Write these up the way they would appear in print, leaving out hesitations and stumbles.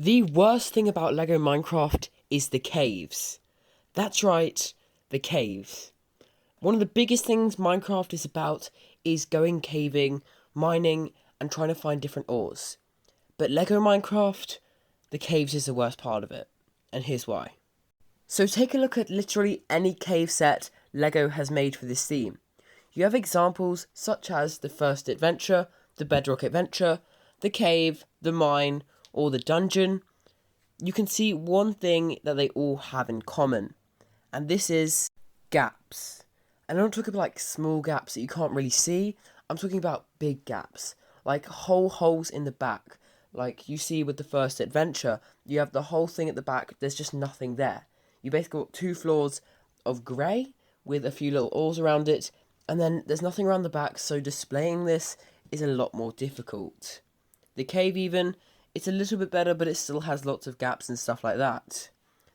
The worst thing about Lego Minecraft is the caves. That's right, the caves. One of the biggest things Minecraft is about is going caving, mining, and trying to find different ores. But Lego Minecraft, the caves is the worst part of it. And here's why. So take a look at literally any cave set Lego has made for this theme. You have examples such as the first adventure, the bedrock adventure, the cave, the mine, or the dungeon. You can see one thing that they all have in common, and this is gaps. And I'm not talking about like small gaps that you can't really see. I'm talking about big gaps, like whole holes in the back. Like you see with the first adventure, you have the whole thing at the back, there's just nothing there. You basically got 2 floors of grey with a few little ores around it, and then there's nothing around the back, so displaying this is a lot more difficult. The cave even, it's a little bit better, but it still has lots of gaps and stuff like that.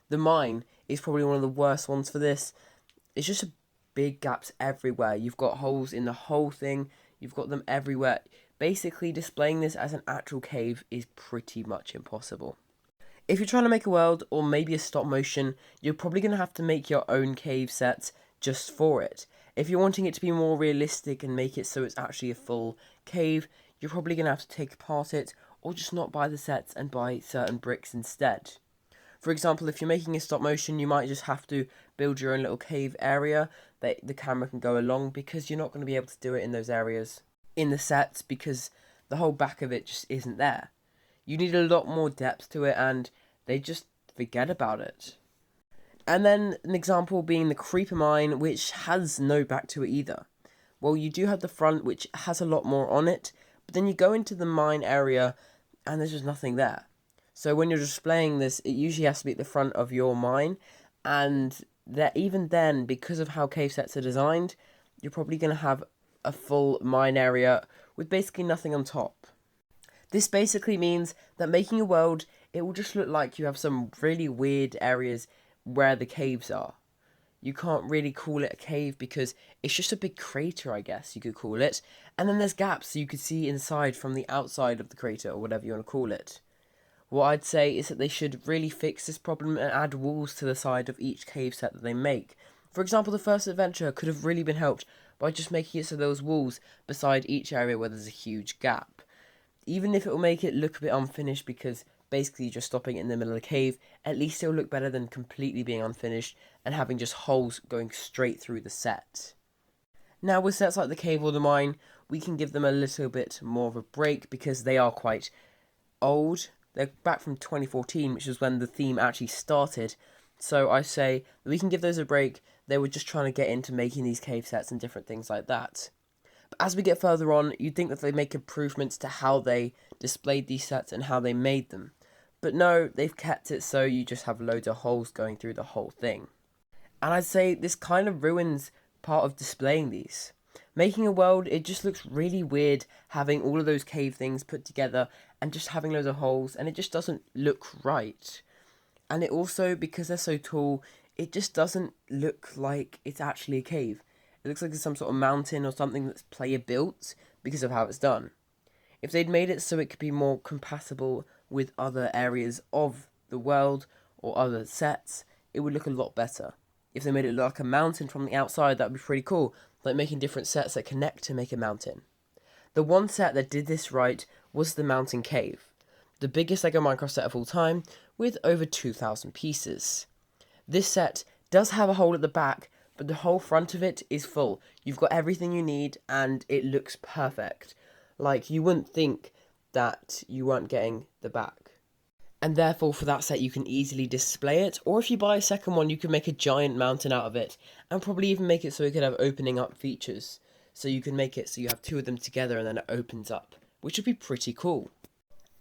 The mine is probably one of the worst ones for this. It's just big gaps everywhere. You've got holes in the whole thing. You've got them everywhere. Basically, displaying this as an actual cave is pretty much impossible. If you're trying to make a world, or maybe a stop motion, you're probably going to have to make your own cave sets just for it. If you're wanting it to be more realistic and make it so it's actually a full cave, you're probably going to have to take apart it, or just not buy the sets and buy certain bricks instead. For example, if you're making a stop motion, you might just have to build your own little cave area that the camera can go along, because you're not going to be able to do it in those areas in the sets because the whole back of it just isn't there. You need a lot more depth to it, and they just forget about it. And then an example being the creeper mine, which has no back to it either. Well, you do have the front, which has a lot more on it, but then you go into the mine area and there's just nothing there. So when you're displaying this, it usually has to be at the front of your mine, and that even then, because of how cave sets are designed, you're probably going to have a full mine area with basically nothing on top. This basically means that making a world, it will just look like you have some really weird areas where the caves are. You can't really call it a cave because it's just a big crater, I guess you could call it. And then there's gaps so you could see inside from the outside of the crater, or whatever you want to call it. What I'd say is that they should really fix this problem and add walls to the side of each cave set that they make. For example, the first adventure could have really been helped by just making it so there was walls beside each area where there's a huge gap. Even if it will make it look a bit unfinished because basically you're just stopping it in the middle of the cave, at least it'll look better than completely being unfinished and having just holes going straight through the set. Now with sets like the cave or the mine, we can give them a little bit more of a break because they are quite old. They're back from 2014, which is when the theme actually started. So I say we can give those a break. They were just trying to get into making these cave sets and different things like that. But as we get further on, you'd think that they make improvements to how they displayed these sets and how they made them. But no, they've kept it so you just have loads of holes going through the whole thing. And I'd say this kind of ruins part of displaying these. Making a world, it just looks really weird having all of those cave things put together and just having loads of holes, and it just doesn't look right. And it also, because they're so tall, it just doesn't look like it's actually a cave. It looks like it's some sort of mountain or something that's player built because of how it's done. If they'd made it so it could be more compatible with other areas of the world or other sets, it would look a lot better. If they made it look like a mountain from the outside, that would be pretty cool, like making different sets that connect to make a mountain. The one set that did this right was the Mountain Cave, the biggest LEGO Minecraft set of all time, with over 2,000 pieces. This set does have a hole at the back, but the whole front of it is full. You've got everything you need, and it looks perfect. Like, you wouldn't think that you weren't getting the back. And therefore, for that set, you can easily display it, or if you buy a second one, you can make a giant mountain out of it, and probably even make it so it could have opening up features. So you can make it so you have 2 of them together, and then it opens up, which would be pretty cool.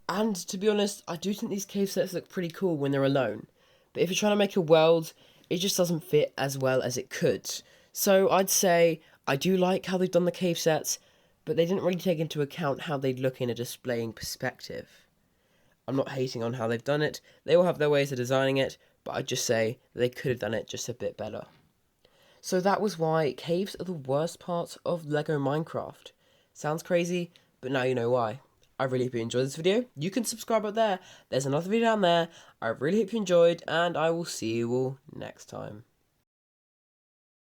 And to be honest, I do think these cave sets look pretty cool when they're alone. But if you're trying to make a world, it just doesn't fit as well as it could. So I'd say I do like how they've done the cave sets, but they didn't really take into account how they'd look in a displaying perspective. I'm not hating on how they've done it. They all have their ways of designing it, but I'd just say they could have done it just a bit better. So that was why caves are the worst part of LEGO Minecraft. Sounds crazy, but now you know why. I really hope you enjoyed this video. You can subscribe up there. There's another video down there. I really hope you enjoyed, and I will see you all next time.